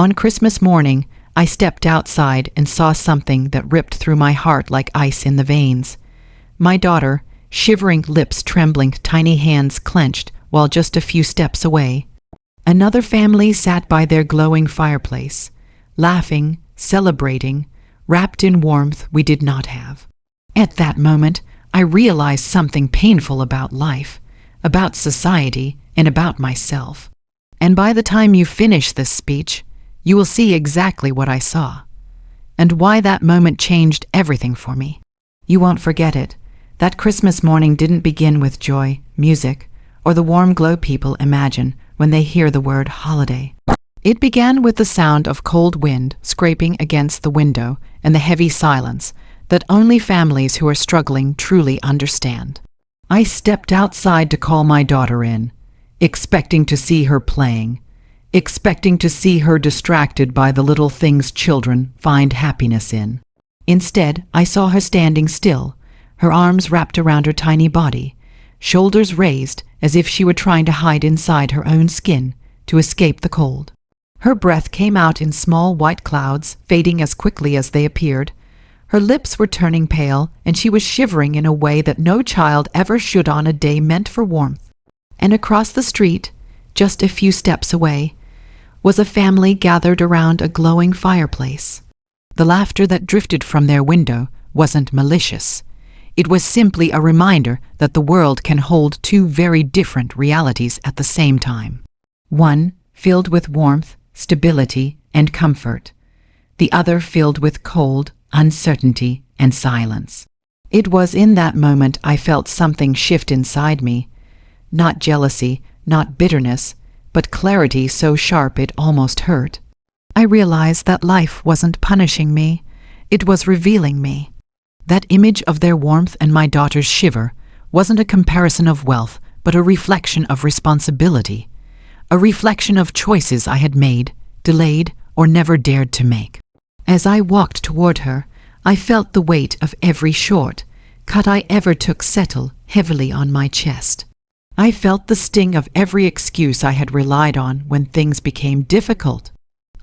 On Christmas morning, I stepped outside and saw something that ripped through my heart like ice in the veins. My daughter, shivering, lips trembling, tiny hands clenched, while just a few steps away. Another family sat by their glowing fireplace, laughing, celebrating, wrapped in warmth we did not have. At that moment, I realized something painful about life, about society, and about myself. And by the time you finish this speech, you will see exactly what I saw, and why that moment changed everything for me. You won't forget it. That Christmas morning didn't begin with joy, music, or the warm glow people imagine when they hear the word holiday. It began with the sound of cold wind scraping against the window and the heavy silence that only families who are struggling truly understand. I stepped outside to call my daughter in, expecting to see her playing, expecting to see her distracted by the little things children find happiness in. Instead, I saw her standing still, her arms wrapped around her tiny body, shoulders raised as if she were trying to hide inside her own skin to escape the cold. Her breath came out in small white clouds, fading as quickly as they appeared. Her lips were turning pale, and she was shivering in a way that no child ever should on a day meant for warmth. And across the street, just a few steps away, was a family gathered around a glowing fireplace. The laughter that drifted from their window wasn't malicious. It was simply a reminder that the world can hold two very different realities at the same time. One filled with warmth, stability, and comfort. The other filled with cold, uncertainty, and silence. It was in that moment I felt something shift inside me. Not jealousy, not bitterness, but clarity so sharp it almost hurt. I realized that life wasn't punishing me, it was revealing me. That image of their warmth and my daughter's shiver wasn't a comparison of wealth, but a reflection of responsibility, a reflection of choices I had made, delayed, or never dared to make. As I walked toward her, I felt the weight of every short cut I ever took settle heavily on my chest. I felt the sting of every excuse I had relied on when things became difficult.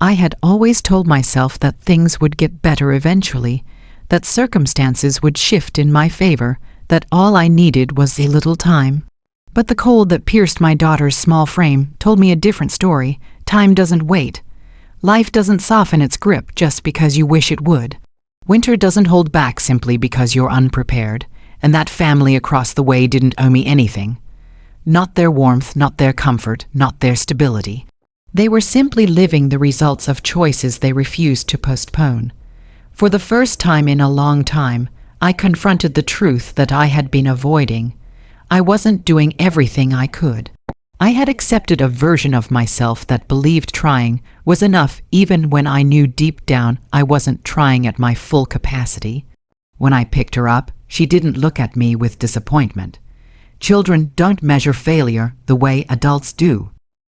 I had always told myself that things would get better eventually, that circumstances would shift in my favor, that all I needed was a little time. But the cold that pierced my daughter's small frame told me a different story. Time doesn't wait. Life doesn't soften its grip just because you wish it would. Winter doesn't hold back simply because you're unprepared, and that family across the way didn't owe me anything. Not their warmth, not their comfort, not their stability. They were simply living the results of choices they refused to postpone. For the first time in a long time, I confronted the truth that I had been avoiding. I wasn't doing everything I could. I had accepted a version of myself that believed trying was enough even when I knew deep down I wasn't trying at my full capacity. When I picked her up, she didn't look at me with disappointment. Children don't measure failure the way adults do.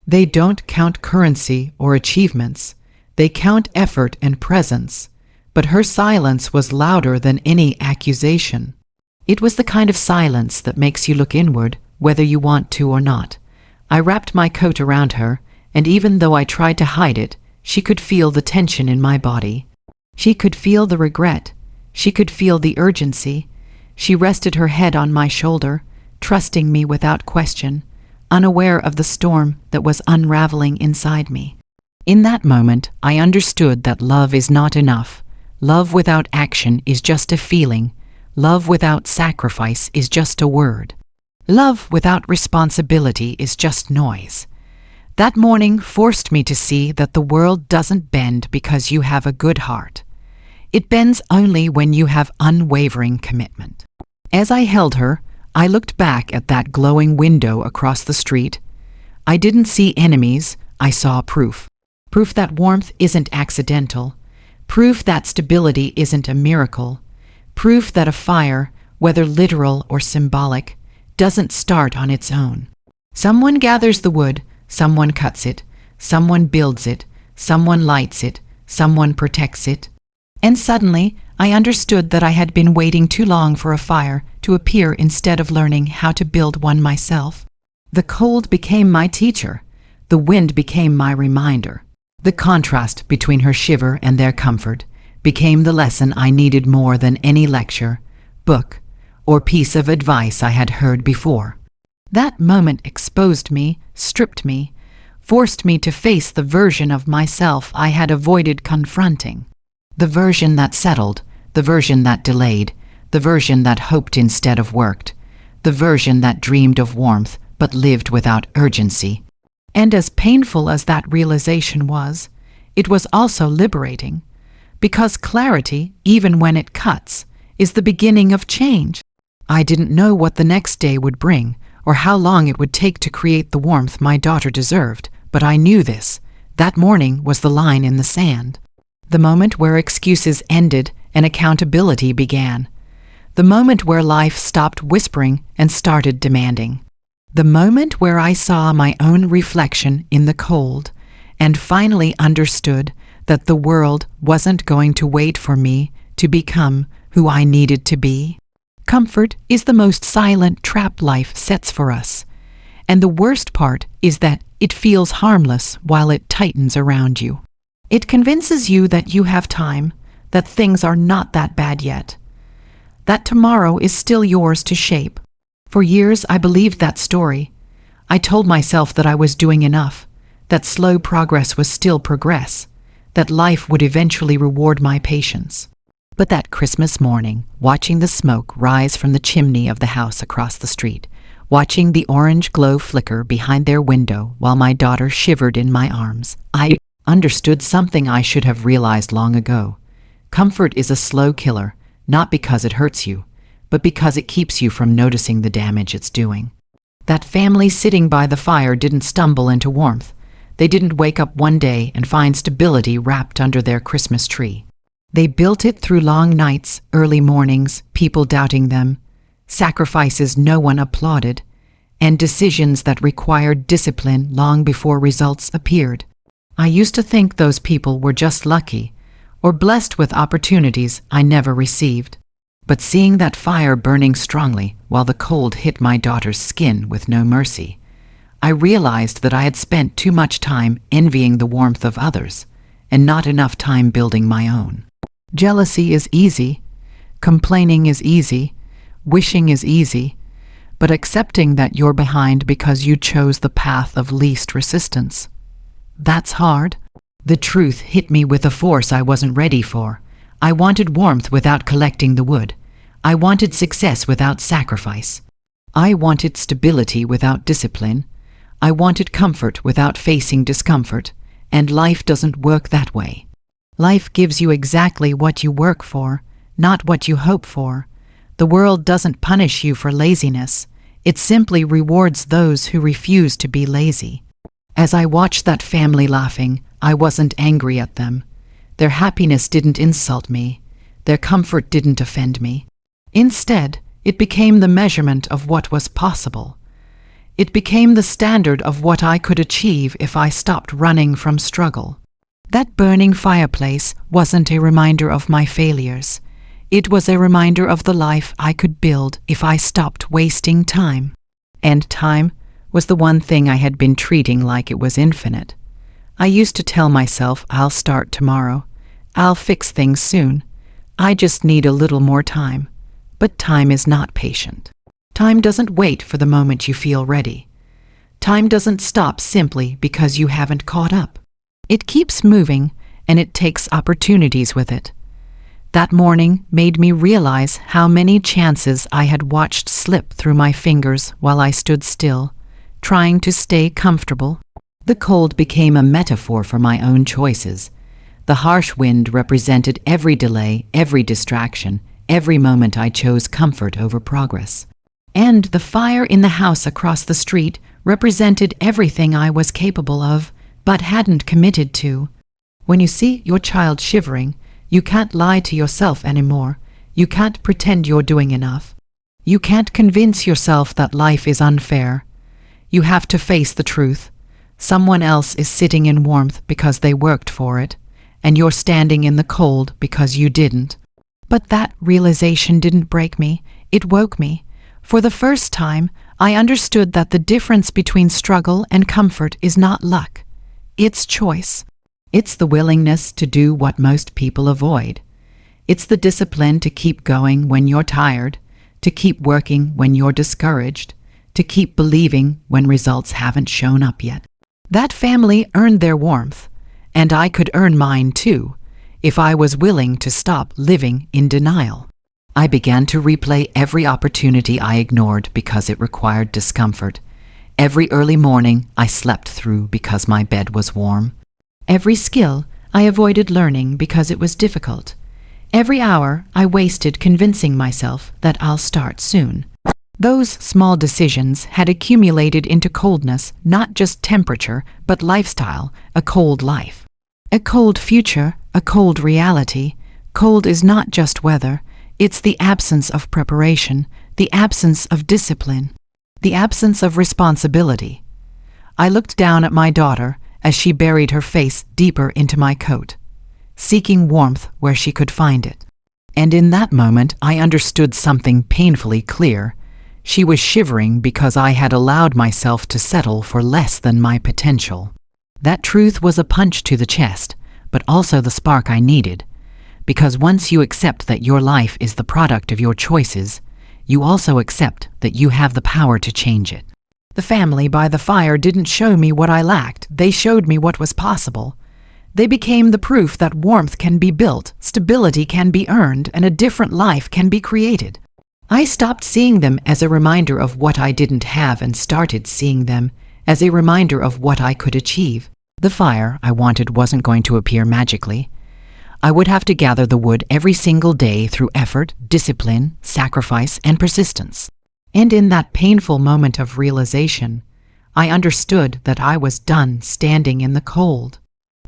They don't count currency or achievements. They count effort and presence. But her silence was louder than any accusation. It was the kind of silence that makes you look inward, whether you want to or not. I wrapped my coat around her, and even though I tried to hide it, she could feel the tension in my body. She could feel the regret. She could feel the urgency. She rested her head on my shoulder, trusting me without question, unaware of the storm that was unraveling inside me. In that moment, I understood that love is not enough. Love without action is just a feeling. Love without sacrifice is just a word. Love without responsibility is just noise. That morning forced me to see that the world doesn't bend because you have a good heart. It bends only when you have unwavering commitment. As I held her, I looked back at that glowing window across the street. I didn't see enemies, I saw proof. Proof that warmth isn't accidental. Proof that stability isn't a miracle. Proof that a fire, whether literal or symbolic, doesn't start on its own. Someone gathers the wood, someone cuts it, someone builds it, someone lights it, someone protects it. And suddenly, I understood that I had been waiting too long for a fire to appear instead of learning how to build one myself. The cold became my teacher. The wind became my reminder. The contrast between her shiver and their comfort became the lesson I needed more than any lecture, book, or piece of advice I had heard before. That moment exposed me, stripped me, forced me to face the version of myself I had avoided confronting. The version that settled, the version that delayed, the version that hoped instead of worked, the version that dreamed of warmth but lived without urgency. And as painful as that realization was, it was also liberating, because clarity, even when it cuts, is the beginning of change. I didn't know what the next day would bring, or how long it would take to create the warmth my daughter deserved, but I knew this. That morning was the line in the sand. The moment where excuses ended and accountability began. The moment where life stopped whispering and started demanding. The moment where I saw my own reflection in the cold and finally understood that the world wasn't going to wait for me to become who I needed to be. Comfort is the most silent trap life sets for us, and the worst part is that it feels harmless while it tightens around you. It convinces you that you have time, that things are not that bad yet, that tomorrow is still yours to shape. For years I believed that story. I told myself that I was doing enough, that slow progress was still progress, that life would eventually reward my patience. But that Christmas morning, watching the smoke rise from the chimney of the house across the street, watching the orange glow flicker behind their window while my daughter shivered in my arms, I understood something I should have realized long ago. Comfort is a slow killer, not because it hurts you, but because it keeps you from noticing the damage it's doing. That family sitting by the fire didn't stumble into warmth. They didn't wake up one day and find stability wrapped under their Christmas tree. They built it through long nights, early mornings, people doubting them, sacrifices no one applauded, and decisions that required discipline long before results appeared. I used to think those people were just lucky, or blessed with opportunities I never received. But seeing that fire burning strongly while the cold hit my daughter's skin with no mercy, I realized that I had spent too much time envying the warmth of others and not enough time building my own. Jealousy is easy, complaining is easy, wishing is easy, but accepting that you're behind because you chose the path of least resistance, that's hard. The truth hit me with a force I wasn't ready for. I wanted warmth without collecting the wood. I wanted success without sacrifice. I wanted stability without discipline. I wanted comfort without facing discomfort, and life doesn't work that way. Life gives you exactly what you work for, not what you hope for. The world doesn't punish you for laziness. It simply rewards those who refuse to be lazy. As I watched that family laughing, I wasn't angry at them. Their happiness didn't insult me. Their comfort didn't offend me. Instead, it became the measurement of what was possible. It became the standard of what I could achieve if I stopped running from struggle. That burning fireplace wasn't a reminder of my failures. It was a reminder of the life I could build if I stopped wasting time. And time was the one thing I had been treating like it was infinite. I used to tell myself, I'll start tomorrow. I'll fix things soon. I just need a little more time. But time is not patient. Time doesn't wait for the moment you feel ready. Time doesn't stop simply because you haven't caught up. It keeps moving, and it takes opportunities with it. That morning made me realize how many chances I had watched slip through my fingers while I stood still, trying to stay comfortable. The cold became a metaphor for my own choices. The harsh wind represented every delay, every distraction, every moment I chose comfort over progress. And the fire in the house across the street represented everything I was capable of, but hadn't committed to. When you see your child shivering, you can't lie to yourself anymore. You can't pretend you're doing enough. You can't convince yourself that life is unfair. You have to face the truth. Someone else is sitting in warmth because they worked for it, and you're standing in the cold because you didn't. But that realization didn't break me. It woke me. For the first time, I understood that the difference between struggle and comfort is not luck. It's choice. It's the willingness to do what most people avoid. It's the discipline to keep going when you're tired, to keep working when you're discouraged, to keep believing when results haven't shown up yet. That family earned their warmth, and I could earn mine too, if I was willing to stop living in denial. I began to replay every opportunity I ignored because it required discomfort. Every early morning I slept through because my bed was warm. Every skill I avoided learning because it was difficult. Every hour I wasted convincing myself that I'll start soon. Those small decisions had accumulated into coldness, not just temperature, but lifestyle, a cold life. A cold future, a cold reality. Cold is not just weather, it's the absence of preparation, the absence of discipline, the absence of responsibility. I looked down at my daughter as she buried her face deeper into my coat, seeking warmth where she could find it. And in that moment I understood something painfully clear. She was shivering because I had allowed myself to settle for less than my potential. That truth was a punch to the chest, but also the spark I needed. Because once you accept that your life is the product of your choices, you also accept that you have the power to change it. The family by the fire didn't show me what I lacked, they showed me what was possible. They became the proof that warmth can be built, stability can be earned, and a different life can be created. I stopped seeing them as a reminder of what I didn't have and started seeing them as a reminder of what I could achieve. The fire I wanted wasn't going to appear magically. I would have to gather the wood every single day through effort, discipline, sacrifice, and persistence. And in that painful moment of realization, I understood that I was done standing in the cold.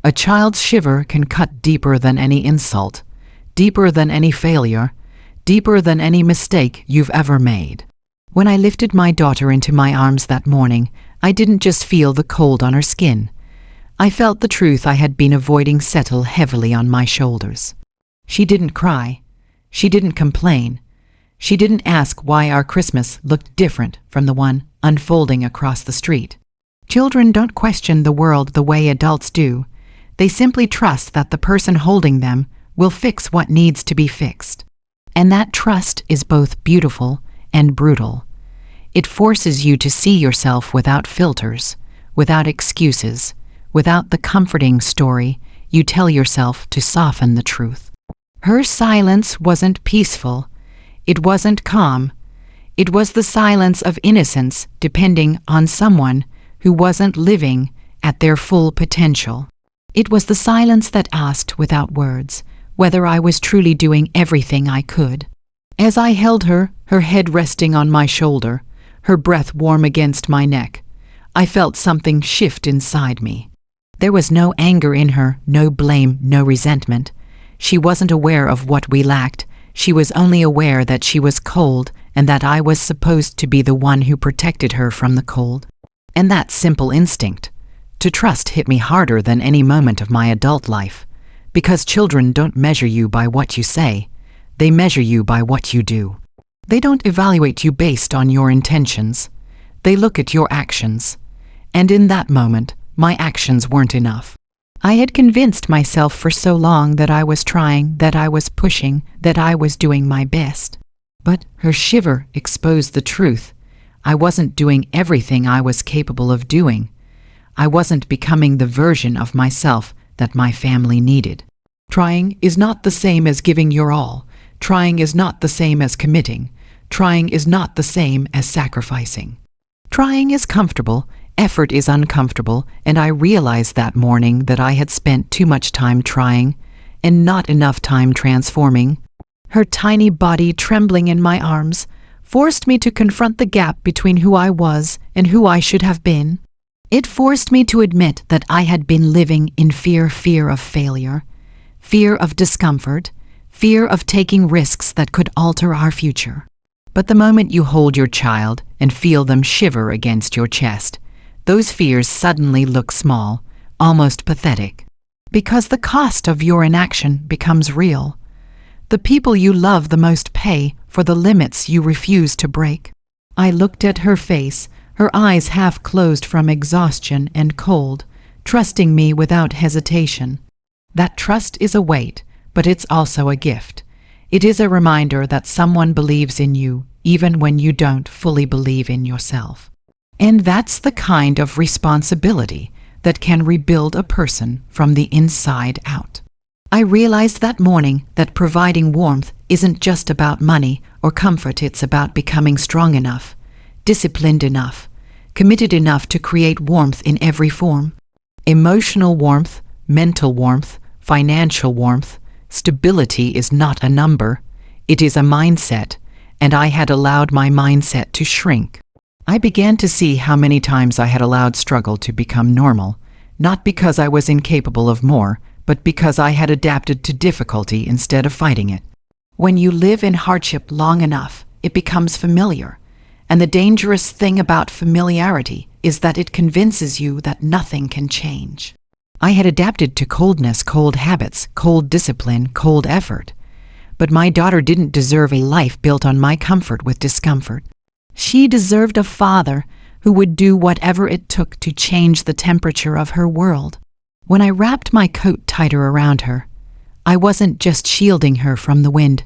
A child's shiver can cut deeper than any insult, deeper than any failure, deeper than any mistake you've ever made. When I lifted my daughter into my arms that morning, I didn't just feel the cold on her skin. I felt the truth I had been avoiding settle heavily on my shoulders. She didn't cry. She didn't complain. She didn't ask why our Christmas looked different from the one unfolding across the street. Children don't question the world the way adults do. They simply trust that the person holding them will fix what needs to be fixed. And that trust is both beautiful and brutal. It forces you to see yourself without filters, without excuses, without the comforting story you tell yourself to soften the truth. Her silence wasn't peaceful. It wasn't calm. It was the silence of innocence depending on someone who wasn't living at their full potential. It was the silence that asked without words whether I was truly doing everything I could. As I held her, her head resting on my shoulder, her breath warm against my neck, I felt something shift inside me. There was no anger in her, no blame, no resentment. She wasn't aware of what we lacked. She was only aware that she was cold and that I was supposed to be the one who protected her from the cold. And that simple instinct to trust hit me harder than any moment of my adult life, because children don't measure you by what you say. They measure you by what you do. They don't evaluate you based on your intentions. They look at your actions. And in that moment, my actions weren't enough. I had convinced myself for so long that I was trying, that I was pushing, that I was doing my best. But her shiver exposed the truth. I wasn't doing everything I was capable of doing. I wasn't becoming the version of myself that my family needed. Trying is not the same as giving your all. Trying is not the same as committing. Trying is not the same as sacrificing. Trying is comfortable. Effort is uncomfortable, and I realized that morning that I had spent too much time trying and not enough time transforming. Her tiny body trembling in my arms forced me to confront the gap between who I was and who I should have been. It forced me to admit that I had been living in fear of failure, fear of discomfort, fear of taking risks that could alter our future. But the moment you hold your child and feel them shiver against your chest, those fears suddenly look small, almost pathetic, because the cost of your inaction becomes real. The people you love the most pay for the limits you refuse to break. I looked at her face, her eyes half closed from exhaustion and cold, trusting me without hesitation. That trust is a weight, but it's also a gift. It is a reminder that someone believes in you, even when you don't fully believe in yourself. And that's the kind of responsibility that can rebuild a person from the inside out. I realized that morning that providing warmth isn't just about money or comfort, it's about becoming strong enough, disciplined enough, committed enough to create warmth in every form. Emotional warmth, mental warmth, financial warmth. Stability is not a number, it is a mindset, and I had allowed my mindset to shrink. I began to see how many times I had allowed struggle to become normal, not because I was incapable of more, but because I had adapted to difficulty instead of fighting it. When you live in hardship long enough, it becomes familiar, and the dangerous thing about familiarity is that it convinces you that nothing can change. I had adapted to coldness, cold habits, cold discipline, cold effort. But my daughter didn't deserve a life built on my comfort with discomfort. She deserved a father who would do whatever it took to change the temperature of her world. When I wrapped my coat tighter around her, I wasn't just shielding her from the wind.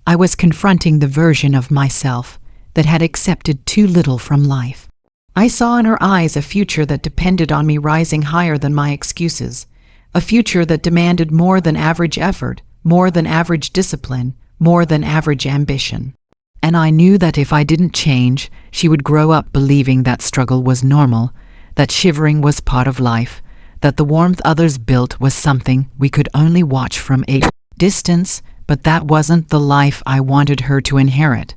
I was confronting the version of myself that had accepted too little from life. I saw in her eyes a future that depended on me rising higher than my excuses, a future that demanded more than average effort, more than average discipline, more than average ambition. And I knew that if I didn't change, she would grow up believing that struggle was normal, that shivering was part of life, that the warmth others built was something we could only watch from a distance, but that wasn't the life I wanted her to inherit.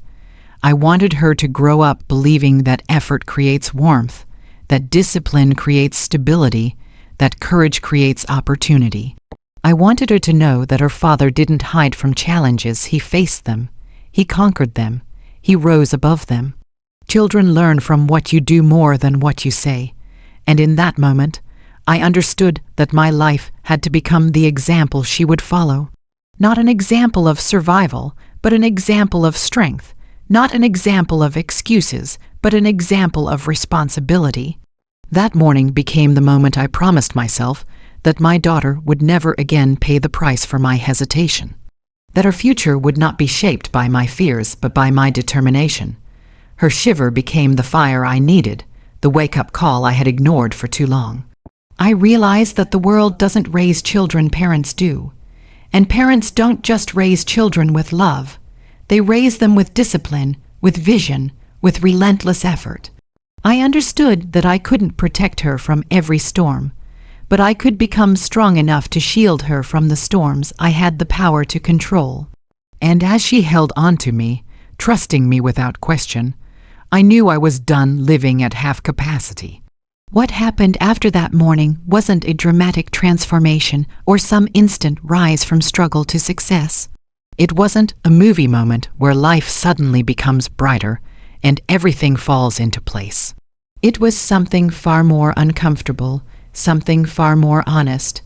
I wanted her to grow up believing that effort creates warmth, that discipline creates stability, that courage creates opportunity. I wanted her to know that her father didn't hide from challenges, he faced them, he conquered them, he rose above them. Children learn from what you do more than what you say, and in that moment, I understood that my life had to become the example she would follow. Not an example of survival, but an example of strength. Not an example of excuses, but an example of responsibility. That morning became the moment I promised myself that my daughter would never again pay the price for my hesitation. That her future would not be shaped by my fears, but by my determination. Her shiver became the fire I needed, the wake-up call I had ignored for too long. I realized that the world doesn't raise children, parents do. And parents don't just raise children with love. They raise them with discipline, with vision, with relentless effort. I understood that I couldn't protect her from every storm, but I could become strong enough to shield her from the storms I had the power to control. And as she held on to me, trusting me without question, I knew I was done living at half capacity. What happened after that morning wasn't a dramatic transformation or some instant rise from struggle to success. It wasn't a movie moment where life suddenly becomes brighter and everything falls into place. It was something far more uncomfortable, something far more honest.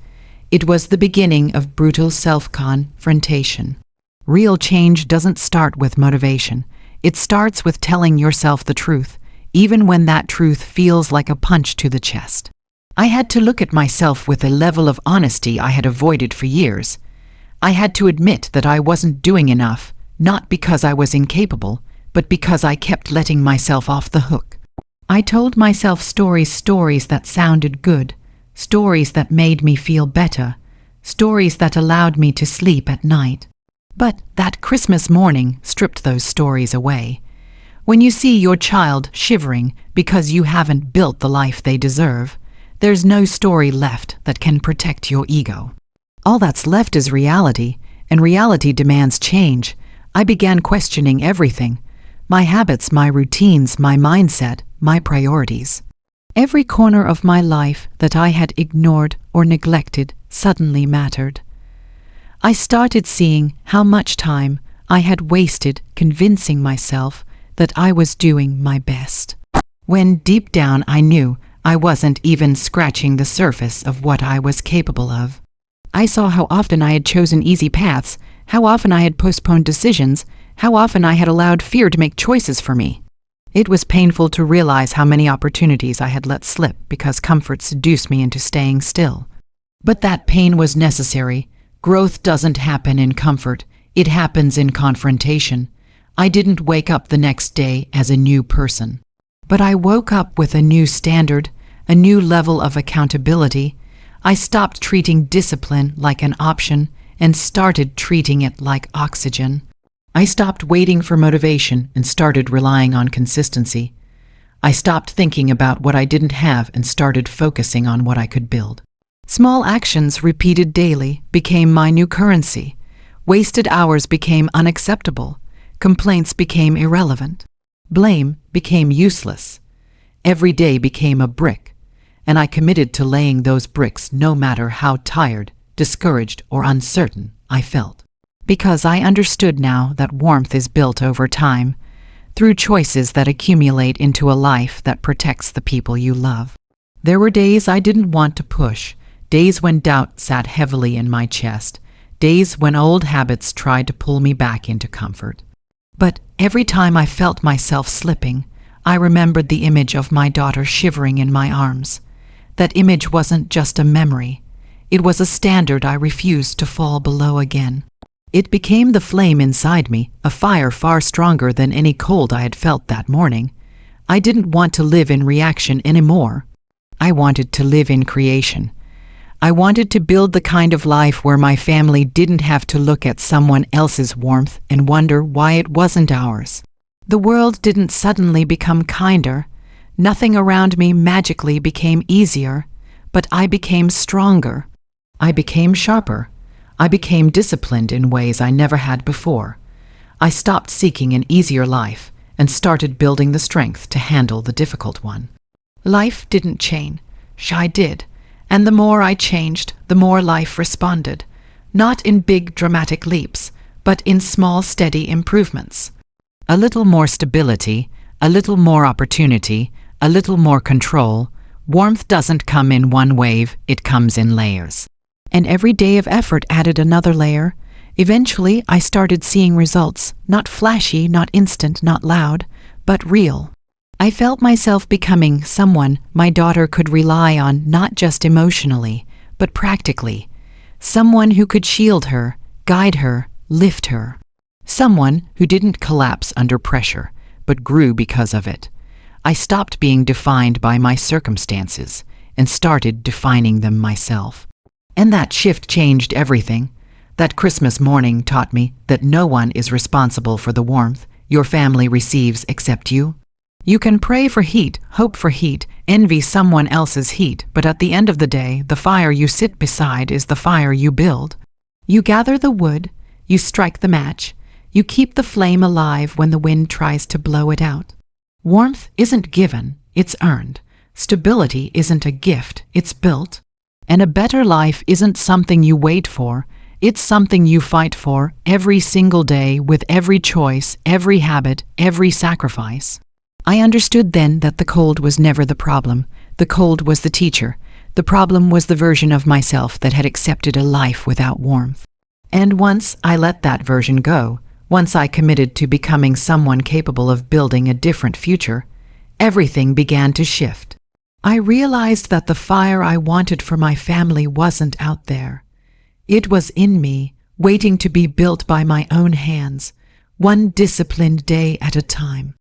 It was the beginning of brutal self-confrontation. Real change doesn't start with motivation. It starts with telling yourself the truth, even when that truth feels like a punch to the chest. I had to look at myself with a level of honesty I had avoided for years. I had to admit that I wasn't doing enough, not because I was incapable, but because I kept letting myself off the hook. I told myself stories that sounded good, stories that made me feel better, stories that allowed me to sleep at night. But that Christmas morning stripped those stories away. When you see your child shivering because you haven't built the life they deserve, there's no story left that can protect your ego. All that's left is reality, and reality demands change. I began questioning everything: my habits, my routines, my mindset, my priorities. Every corner of my life that I had ignored or neglected suddenly mattered. I started seeing how much time I had wasted convincing myself that I was doing my best, when deep down I knew I wasn't even scratching the surface of what I was capable of. I saw how often I had chosen easy paths, how often I had postponed decisions, how often I had allowed fear to make choices for me. It was painful to realize how many opportunities I had let slip because comfort seduced me into staying still. But that pain was necessary. Growth doesn't happen in comfort, it happens in confrontation. I didn't wake up the next day as a new person. But I woke up with a new standard, a new level of accountability. I stopped treating discipline like an option and started treating it like oxygen. I stopped waiting for motivation and started relying on consistency. I stopped thinking about what I didn't have and started focusing on what I could build. Small actions repeated daily became my new currency. Wasted hours became unacceptable. Complaints became irrelevant. Blame became useless. Every day became a brick, and I committed to laying those bricks no matter how tired, discouraged, or uncertain I felt. Because I understood now that warmth is built over time, through choices that accumulate into a life that protects the people you love. There were days I didn't want to push, days when doubt sat heavily in my chest, days when old habits tried to pull me back into comfort. But every time I felt myself slipping, I remembered the image of my daughter shivering in my arms. That image wasn't just a memory. It was a standard I refused to fall below again. It became the flame inside me, a fire far stronger than any cold I had felt that morning. I didn't want to live in reaction anymore. I wanted to live in creation. I wanted to build the kind of life where my family didn't have to look at someone else's warmth and wonder why it wasn't ours. The world didn't suddenly become kinder. Nothing around me magically became easier, but I became stronger. I became sharper. I became disciplined in ways I never had before. I stopped seeking an easier life and started building the strength to handle the difficult one. Life didn't change. I did. And the more I changed, the more life responded. Not in big dramatic leaps, but in small steady improvements. A little more stability, a little more opportunity, a little more control. Warmth doesn't come in one wave, it comes in layers. And every day of effort added another layer. Eventually, I started seeing results, not flashy, not instant, not loud, but real. I felt myself becoming someone my daughter could rely on not just emotionally, but practically. Someone who could shield her, guide her, lift her. Someone who didn't collapse under pressure, but grew because of it. I stopped being defined by my circumstances and started defining them myself. And that shift changed everything. That Christmas morning taught me that no one is responsible for the warmth your family receives except you. You can pray for heat, hope for heat, envy someone else's heat, but at the end of the day, the fire you sit beside is the fire you build. You gather the wood, you strike the match, you keep the flame alive when the wind tries to blow it out. Warmth isn't given, it's earned. Stability isn't a gift, it's built. And a better life isn't something you wait for, it's something you fight for every single day with every choice, every habit, every sacrifice. I understood then that the cold was never the problem. The cold was the teacher. The problem was the version of myself that had accepted a life without warmth. And once I let that version go, once I committed to becoming someone capable of building a different future, everything began to shift. I realized that the fire I wanted for my family wasn't out there. It was in me, waiting to be built by my own hands, one disciplined day at a time.